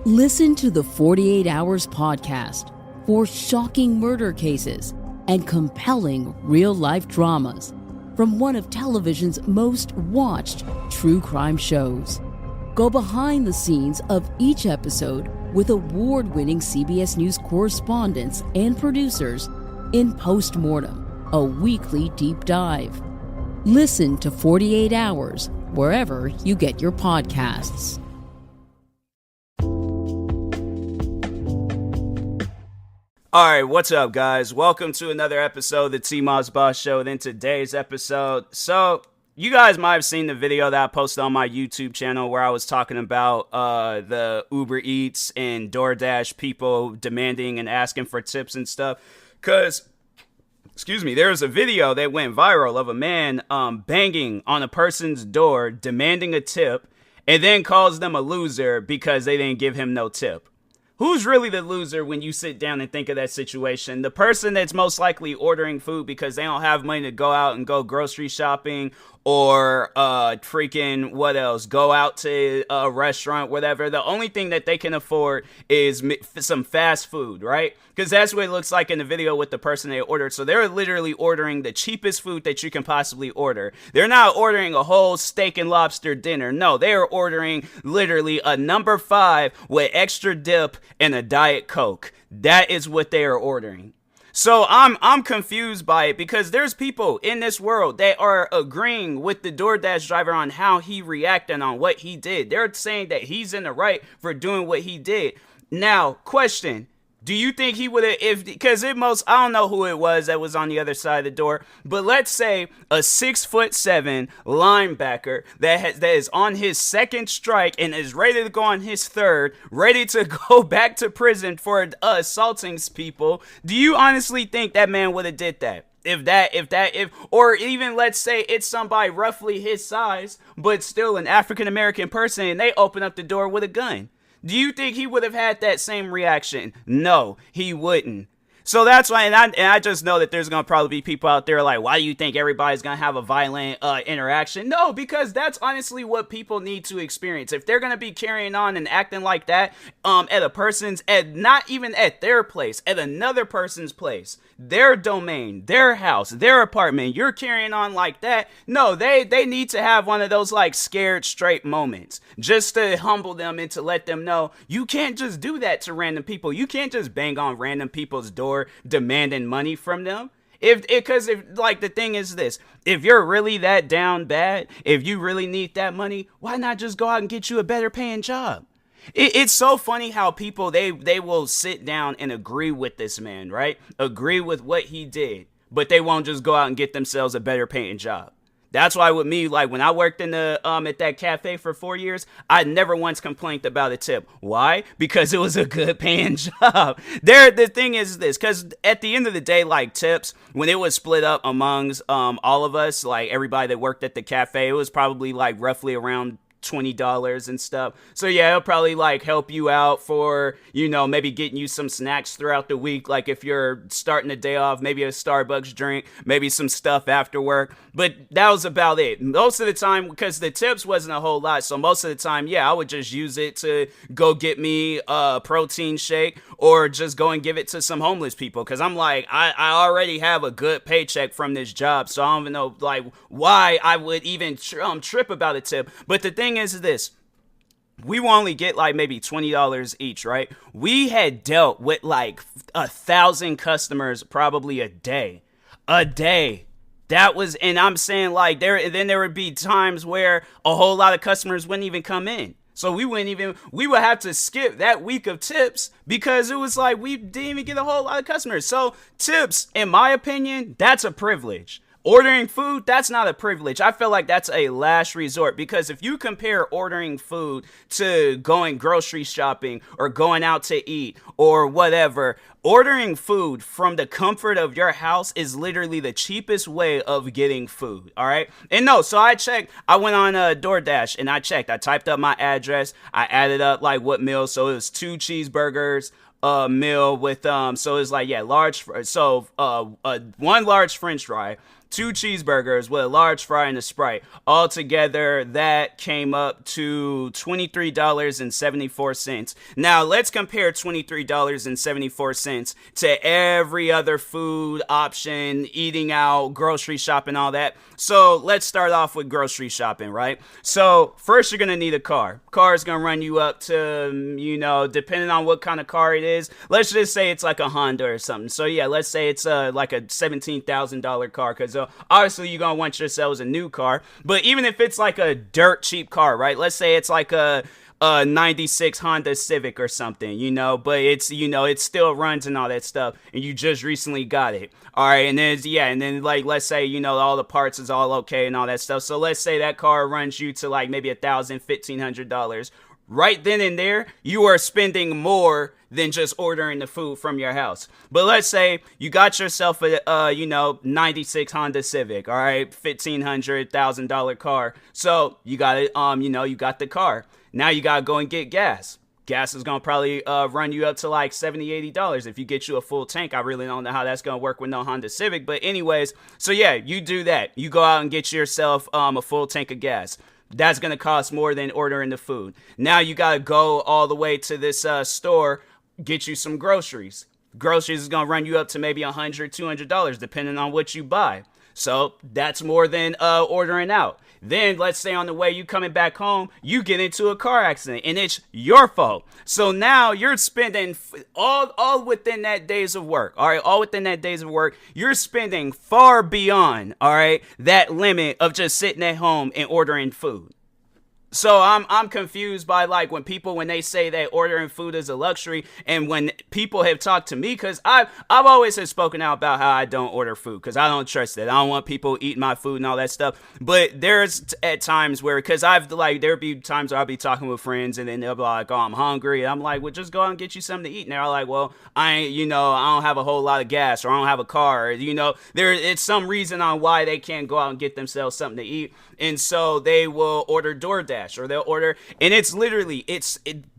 Listen to the 48 Hours podcast for shocking murder cases and compelling real-life dramas from one of television's most watched true crime shows. Go behind the scenes of each episode with award-winning CBS News correspondents and producers in Postmortem, a weekly deep dive. Listen to 48 Hours wherever you get your podcasts. Alright, what's up guys? Welcome to another episode of the TMossBoss Show. And in today's episode, you guys might have seen the video that I posted on my YouTube channel where I was talking about the Uber Eats and DoorDash people demanding and asking for tips and stuff. Because, there was a video that went viral of a man banging on a person's door, demanding a tip, and then calls them a loser because they didn't give him no tip. Who's really the loser when you sit down and think of that situation? The person that's most likely ordering food because they don't have money to go out and go grocery shopping, or freaking what else? Go out to a restaurant, whatever. The only thing that they can afford is some fast food, right? Because that's what it looks like in the video with the person they ordered. So they're literally ordering the cheapest food that you can possibly order. They're not ordering a whole steak and lobster dinner. No, they are ordering literally a number 5 with extra dip and a Diet Coke. That is what they are ordering. So I'm confused by it because there's people in this world that are agreeing with the DoorDash driver on how he reacted on what he did. They're saying that he's in the right for doing what he did. Now, question. Do you think he would have, because I don't know who it was that was on the other side of the door, but let's say a 6'7" linebacker that is on his second strike and is ready to go on his third, ready to go back to prison for assaulting people. Do you honestly think that man would have did that? Or even let's say it's somebody roughly his size, but still an African-American person, and they open up the door with a gun. Do you think he would have had that same reaction? No, he wouldn't. So that's why, and I just know that there's going to probably be people out there like, why do you think everybody's going to have a violent interaction? No, because that's honestly what people need to experience. If they're going to be carrying on and acting like that at a person's, not even at their place, at another person's place, their domain, their house, their apartment, you're carrying on like that. No, they need to have one of those like scared straight moments just to humble them and to let them know you can't just do that to random people. You can't just bang on random people's door demanding money from them. Because the thing is this, if you're really that down bad, if you really need that money, why not just go out and get you a better paying job? It's so funny how people, they will sit down and agree with this man, right? Agree with what he did, but they won't just go out and get themselves a better paying job. That's why with me, like when I worked in the at that cafe for 4 years, I never once complained about a tip. Why? Because it was a good paying job. The thing is this, because at the end of the day, like tips, when it was split up amongst all of us, like everybody that worked at the cafe, it was probably like roughly around $20 and stuff. So yeah, it'll probably like help you out for, maybe getting you some snacks throughout the week. Like if you're starting the day off, maybe a Starbucks drink, maybe some stuff after work. But that was about it. Most of the time, because the tips wasn't a whole lot. So most of the time, yeah, I would just use it to go get me a protein shake or just go and give it to some homeless people. Cause I'm like, I already have a good paycheck from this job. So I don't even know like why I would even trip about a tip. But the thing is this, we will only get like maybe $20 each, right? We had dealt with like 1,000 customers probably a day. That was, and I'm saying like there would be times where a whole lot of customers wouldn't even come in. So we would have to skip that week of tips because it was like we didn't even get a whole lot of customers. So tips, in my opinion, that's a privilege. Ordering food, that's not a privilege. I feel like that's a last resort, because if you compare ordering food to going grocery shopping or going out to eat or whatever, ordering food from the comfort of your house is literally the cheapest way of getting food, all right? And no, so I went on DoorDash and I typed up my address, I added up like what meal, so it was 2 cheeseburgers, meal with so it's like, yeah, large, so one large french fry, 2 cheeseburgers with a large fry and a Sprite. Altogether, that came up to $23.74. Now, let's compare $23.74 to every other food option, eating out, grocery shopping, all that. So, let's start off with grocery shopping, right? So, first you're going to need a car. Car is going to run you up to, depending on what kind of car it is. Let's just say it's like a Honda or something. So, yeah, let's say it's like a $17,000 car, because obviously you're going to want yourselves a new car. But even if it's like a dirt cheap car, right? Let's say it's like a 96 Honda Civic or something, but it's, it still runs and all that stuff, and you just recently got it. All right, and then like, let's say, all the parts is all okay and all that stuff. So let's say that car runs you to like maybe $1,000, $1,500. Right then and there, you are spending more than just ordering the food from your house. But let's say you got yourself a 96 Honda Civic, all right, $1,500, $1,000 car. So you got it, you got the car. Now you gotta go and get gas. Gas is gonna probably run you up to like $70, $80 if you get you a full tank. I really don't know how that's gonna work with no Honda Civic, but anyways, so yeah, you do that. You go out and get yourself a full tank of gas. That's going to cost more than ordering the food. Now you got to go all the way to this store, get you some groceries. Groceries is going to run you up to maybe $100, $200, depending on what you buy. So that's more than ordering out. Then let's say on the way you coming back home, you get into a car accident and it's your fault. So now you're spending all within that days of work. All right, all within that days of work, you're spending far beyond, all right, that limit of just sitting at home and ordering food. So I'm confused by like when they say that ordering food is a luxury, and when people have talked to me, because I've always have spoken out about how I don't order food because I don't trust it. I don't want people eating my food and all that stuff. But there's at times where, because there'll be times where I'll be talking with friends and then they'll be like, oh, I'm hungry, and I'm like, well, just go out and get you something to eat. And they're like, well, I don't have a whole lot of gas, or I don't have a car, or, it's some reason on why they can't go out and get themselves something to eat. And so they will order DoorDash, or they'll order, and it's literally,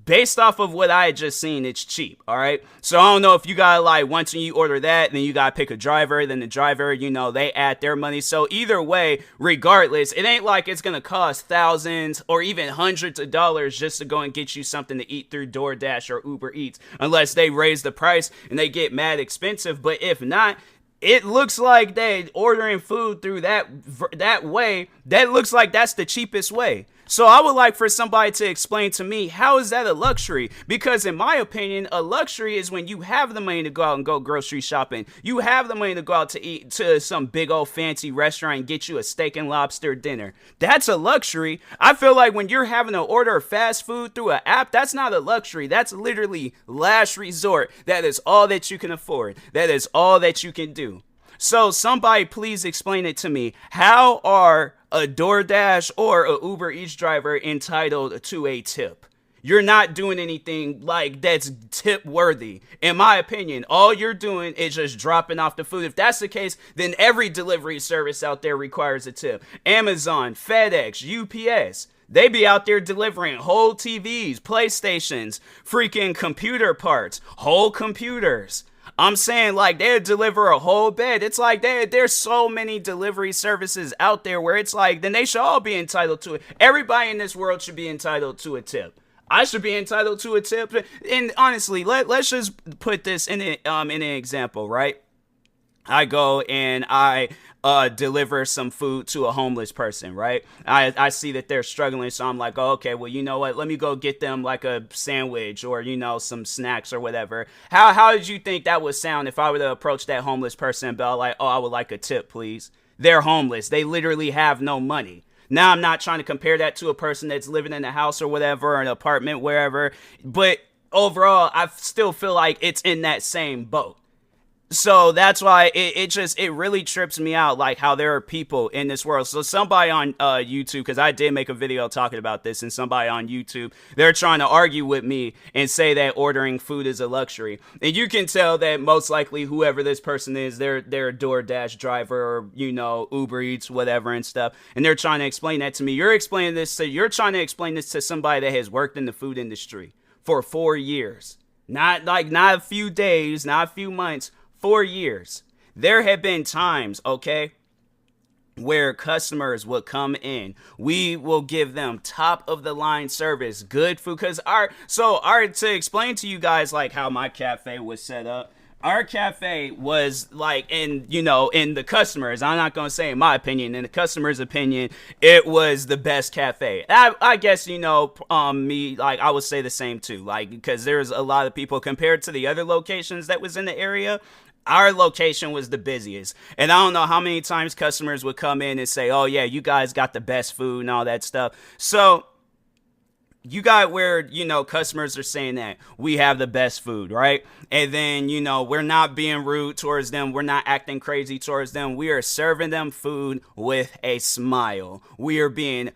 based off of what I had just seen, it's cheap, all right? So I don't know if you got like, once you order that, then you got to pick a driver, then the driver, they add their money. So either way, regardless, it ain't like it's going to cost thousands or even hundreds of dollars just to go and get you something to eat through DoorDash or Uber Eats, unless they raise the price and they get mad expensive. But if not, it looks like they ordering food through that way. That looks like that's the cheapest way. So I would like for somebody to explain to me, how is that a luxury? Because in my opinion, a luxury is when you have the money to go out and go grocery shopping. You have the money to go out to eat to some big old fancy restaurant and get you a steak and lobster dinner. That's a luxury. I feel like when you're having to order fast food through an app, that's not a luxury. That's literally last resort. That is all that you can afford. That is all that you can do. So somebody please explain it to me. How are a DoorDash or a Uber Eats driver entitled to a tip? You're not doing anything like that's tip worthy. In my opinion, all you're doing is just dropping off the food. If that's the case, then every delivery service out there requires a tip. Amazon, FedEx, UPS. They be out there delivering whole TVs, PlayStations, freaking computer parts, whole computers. I'm saying, like, they deliver a whole bed. It's like there's so many delivery services out there where it's like, then they should all be entitled to it. Everybody in this world should be entitled to a tip. I should be entitled to a tip. And honestly, let's just put this in an example, right? I go and I deliver some food to a homeless person, right? I see that they're struggling, so I'm like, oh, okay, well, you know what? Let me go get them like a sandwich or, some snacks or whatever. How did you think that would sound if I were to approach that homeless person and be like, oh, I would like a tip, please? They're homeless. They literally have no money. Now, I'm not trying to compare that to a person that's living in a house or whatever, or an apartment, wherever, but overall, I still feel like it's in that same boat. So that's why it really trips me out, like how there are people in this world. So somebody on YouTube, because I did make a video talking about this, and somebody on YouTube, they're trying to argue with me and say that ordering food is a luxury. And you can tell that most likely whoever this person is, they're a DoorDash driver or, Uber Eats, whatever and stuff. And they're trying to explain that to me. You're trying to explain this to somebody that has worked in the food industry for 4 years. Not a few days, not a few months. 4 years. There have been times, okay, where customers will come in. We will give them top of the line service, good food. Cause to explain to you guys like how my cafe was set up. Our cafe was like in the customers, I'm not going to say in my opinion, in the customer's opinion, it was the best cafe. I guess, me, like I would say the same too, like, because there's a lot of people compared to the other locations that was in the area. Our location was the busiest. And I don't know how many times customers would come in and say, oh yeah, you guys got the best food and all that stuff. So you got where, customers are saying that we have the best food, right? And then, we're not being rude towards them. We're not acting crazy towards them. We are serving them food with a smile. We are being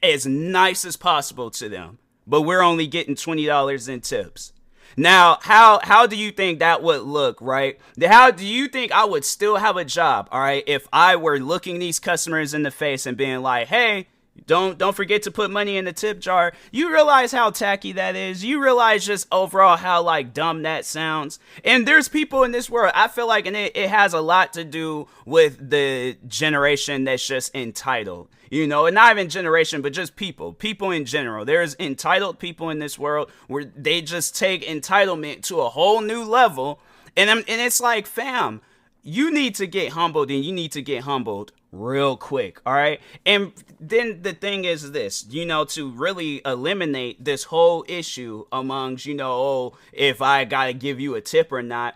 as nice as possible to them. But we're only getting $20 in tips. Now, how do you think that would look, right? How do you think I would still have a job, all right, if I were looking these customers in the face and being like, hey, don't forget to put money in the tip jar? You realize how tacky that is? You realize just overall how, like, dumb that sounds? And there's people in this world, I feel like, and it has a lot to do with the generation that's just entitled. And not even generation, but just people in general. There's entitled people in this world where they just take entitlement to a whole new level. And it's like, fam, you need to get humbled, and you need to get humbled real quick. All right. And then the thing is this, to really eliminate this whole issue amongst, if I got to give you a tip or not,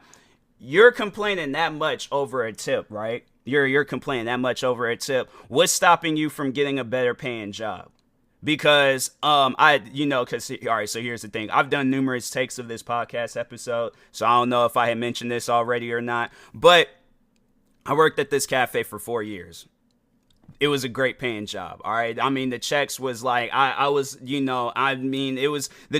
you're complaining that much over a tip, right? You're complaining that much over a tip. What's stopping you from getting a better paying job? Because all right, so here's the thing. I've done numerous takes of this podcast episode, so I don't know if I had mentioned this already or not, but I worked at this cafe for 4 years. It was a great paying job. All right. I mean, the checks was like, the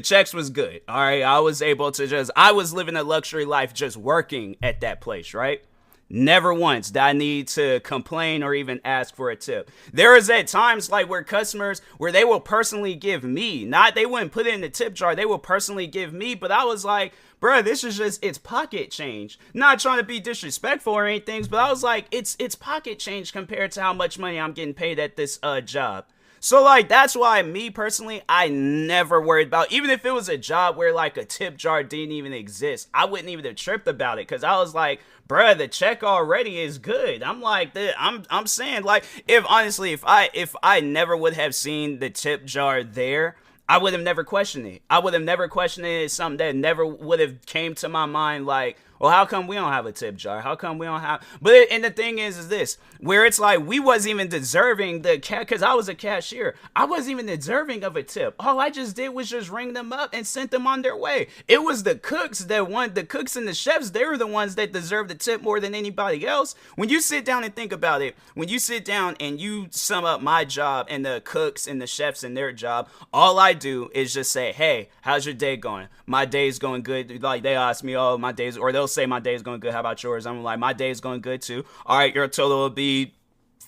checks was good. All right. I was able to I was living a luxury life just working at that place. Right. Never once did I need to complain or even ask for a tip. There is at times like where customers, where they will personally give me, they wouldn't put it in the tip jar. They will personally give me, but I was like, bruh, this is just, it's pocket change. Not trying to be disrespectful or anything, but I was like, it's pocket change compared to how much money I'm getting paid at this job. So, like, that's why me personally, I never worried about, even if it was a job where, like, a tip jar didn't even exist, I wouldn't even have tripped about it, because I was like, bruh, the check already is good. I'm like, I'm saying, like, if I never would have seen the tip jar there, I would have never questioned it. I would have never questioned it. It's something that never would have came to my mind, like, well, how come we don't have a tip jar? How come we don't have... And the thing is this, where it's like, we wasn't even deserving because I was a cashier. I wasn't even deserving of a tip. All I just did was just ring them up and sent them on their way. It was the cooks the cooks and the chefs, they were the ones that deserved the tip more than anybody else. When you sit down and think about it, when you sit down and you sum up my job and the cooks and the chefs and their job, all I do is just say, hey, how's your day going? My day's going good. Like, they ask me, oh, my day's... Or they'll say my day's going good. How about yours? I'm like, my day's going good too. All right, your total will be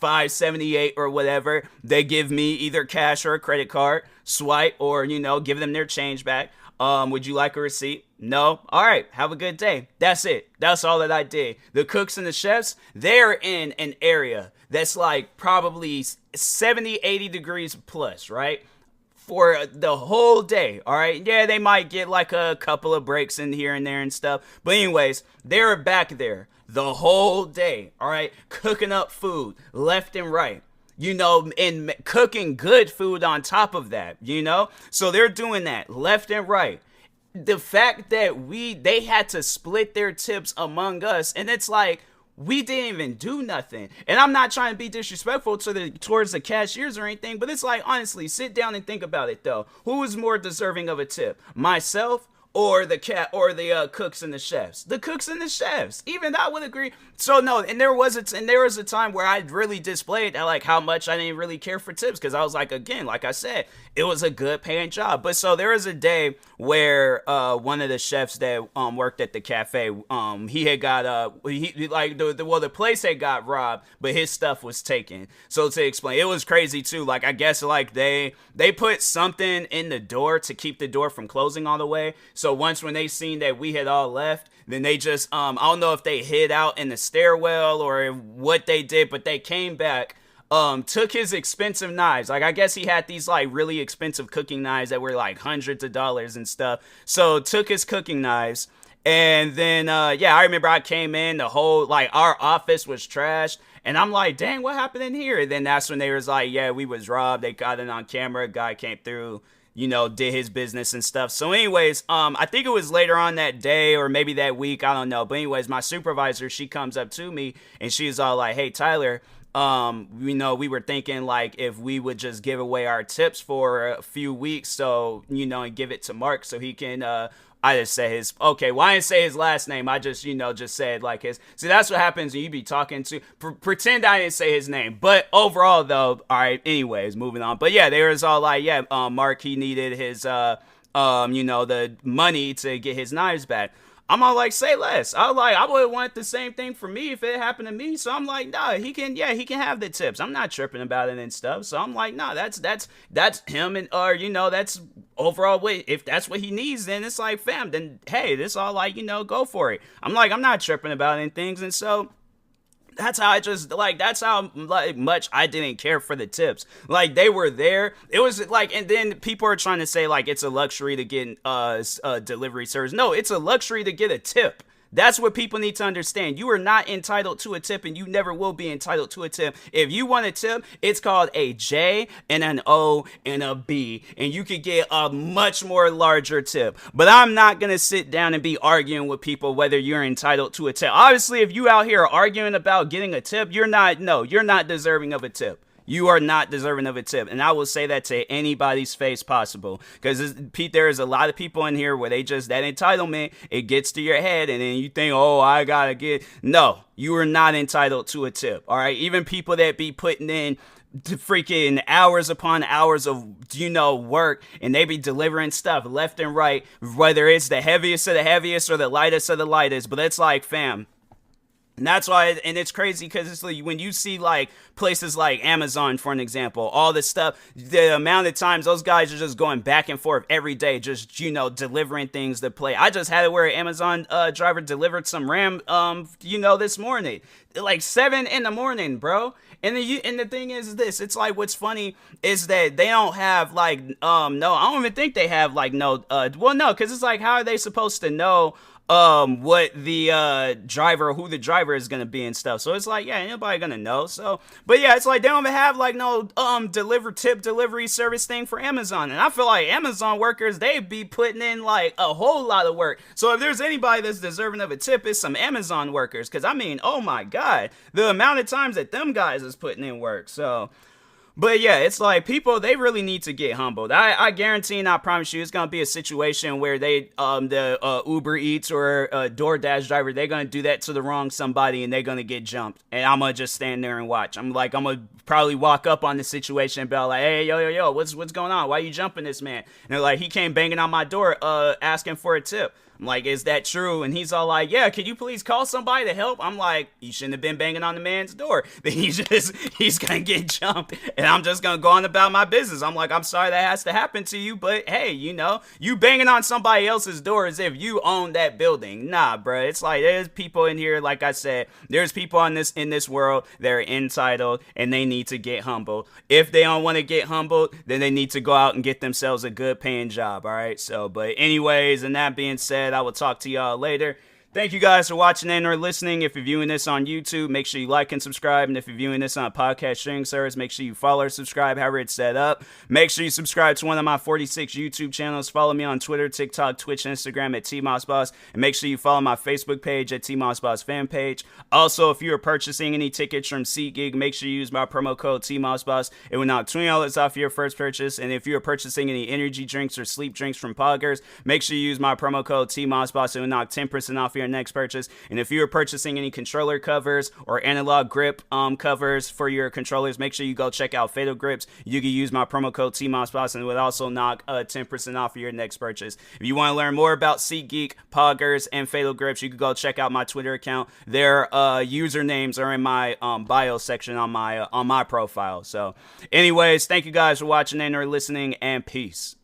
$5.78 or whatever. They give me either cash or a credit card, swipe, or give them their change back. Would you like a receipt? No. All right, have a good day. That's it. That's all that I did. The cooks and the chefs, they're in an area that's like probably 70-80 degrees plus, right? For the whole day, all right? Yeah, they might get like a couple of breaks in here and there and stuff. But anyways, they're back there the whole day, all right? Cooking up food left and right, and cooking good food on top of that, So they're doing that left and right. The fact that they had to split their tips among us, and it's like, we didn't even do nothing. And I'm not trying to be disrespectful towards the cashiers or anything, but it's like, honestly, sit down and think about it though. Who is more deserving of a tip? Myself or the cooks and the chefs? The cooks and the chefs. Even I would agree. So no, and there was a time where I really displayed like how much I didn't really care for tips, because I was like, again, like I said, it was a good paying job. But so there was a day where one of the chefs that worked at the cafe, he had got the place had got robbed, but his stuff was taken. So to explain, it was crazy too. Like, I guess like they put something in the door to keep the door from closing all the way. So once when they seen that we had all left, then they just, I don't know if they hid out in the stairwell or what they did, but they came back, took his expensive knives. Like, I guess he had these, like, really expensive cooking knives that were, like, hundreds of dollars and stuff. So took his cooking knives. And then, yeah, I remember I came in, the whole, like, our office was trashed. And I'm like, dang, what happened in here? And then that's when they was like, yeah, we was robbed. They got it on camera. Guy came through, you know, did his business and stuff. So anyways, I think it was later on that day or maybe that week. I don't know. But anyways, my supervisor, she comes up to me and she's all like, hey, Tyler, you know, we were thinking like if we would just give away our tips for a few weeks. So, you know, and give it to Mark so he can, I just said his, okay, well, I didn't say his last name. I just, you know, just said like his. See, that's what happens when you be talking to, pretend I didn't say his name. But overall, though, all right, anyways, moving on. But yeah, they was all like, yeah, Mark, he needed his, you know, the money to get his knives back. I'm all like, say less. I would want the same thing for me if it happened to me. So I'm like, nah, he can have the tips. I'm not tripping about it and stuff. So I'm like, nah, that's him and, or, you know, that's overall way. If that's what he needs, then it's like, fam, then hey, this all like, you know, go for it. I'm like, I'm not tripping about it and things. And so that's how I just, like, that's how like, much I didn't care for the tips. Like, they were there. It was like, and then people are trying to say, like, it's a luxury to get delivery service. No, it's a luxury to get a tip. That's what people need to understand. You are not entitled to a tip, and you never will be entitled to a tip. If you want a tip, it's called a J and an O and a B, and you could get a much more larger tip. But I'm not going to sit down and be arguing with people whether you're entitled to a tip. Obviously, if you out here arguing about getting a tip, you're not deserving of a tip. You are not deserving of a tip. And I will say that to anybody's face possible. Because, Pete, there is a lot of people in here where they just, that entitlement, it gets to your head. And then you think, oh, I got to get. No, you are not entitled to a tip. All right. Even people that be putting in to freaking hours upon hours of, you know, work, and they be delivering stuff left and right, whether it's the heaviest of the heaviest or the lightest of the lightest. But it's like, fam. And that's why, and it's crazy because it's like when you see like places like Amazon, for an example, all this stuff, the amount of times those guys are just going back and forth every day, just, you know, delivering things to play. I just had it where an Amazon driver delivered some RAM, you know, this morning, like 7 a.m, bro. And the thing is this, it's like, what's funny is that they don't have like, no, I don't even think they have like no, well, no, because it's like, how are they supposed to know what the driver, who the driver is gonna be and stuff. So it's like, yeah, ain't nobody gonna know. So, but yeah, it's like they don't even have like no tip delivery service thing for Amazon. And I feel like Amazon workers, they be putting in like a whole lot of work. So if there's anybody that's deserving of a tip, it's some Amazon workers. Cause I mean, oh my God, the amount of times that them guys is putting in work. So, but yeah, it's like people, they really need to get humbled. I guarantee and I promise you it's going to be a situation where they, the Uber Eats or DoorDash driver, they're going to do that to the wrong somebody and they're going to get jumped. And I'm going to just stand there and watch. I'm going to probably walk up on the situation and be like, hey, yo, what's going on? Why you jumping this man? And they're like, he came banging on my door asking for a tip. I'm like, is that true? And he's all like, yeah, can you please call somebody to help? I'm like, you shouldn't have been banging on the man's door. Then he's going to get jumped. And I'm just going to go on about my business. I'm like, I'm sorry that has to happen to you. But hey, you know, you banging on somebody else's door as if you own that building. Nah, bro. It's like, there's people in here, like I said, there's people in this world that are entitled and they need to get humbled. If they don't want to get humbled, then they need to go out and get themselves a good paying job. All right. So, but anyways, and that being said, I will talk to y'all later. Thank you guys for watching and or listening. If you're viewing this on YouTube, make sure you like and subscribe. And if you're viewing this on a podcast streaming service, make sure you follow or subscribe, however it's set up. Make sure you subscribe to one of my 46 YouTube channels. Follow me on Twitter, TikTok, Twitch, and Instagram at TMossBoss. And make sure you follow my Facebook page at TMossBoss fan page. Also, if you are purchasing any tickets from SeatGeek, make sure you use my promo code TMossBoss. It will knock $20 off your first purchase. And if you are purchasing any energy drinks or sleep drinks from Poggers, make sure you use my promo code TMossBoss. It will knock 10% off your next purchase. And if you're purchasing any controller covers or analog grip covers for your controllers, make sure you go check out Fatal Grips. You can use my promo code TMossBoss and it would also knock 10% off your next purchase. If you want to learn more about SeatGeek, Poggers, and Fatal Grips, you can go check out my Twitter account. Their usernames are in my bio section on my profile. So anyways, thank you guys for watching and or listening, and peace.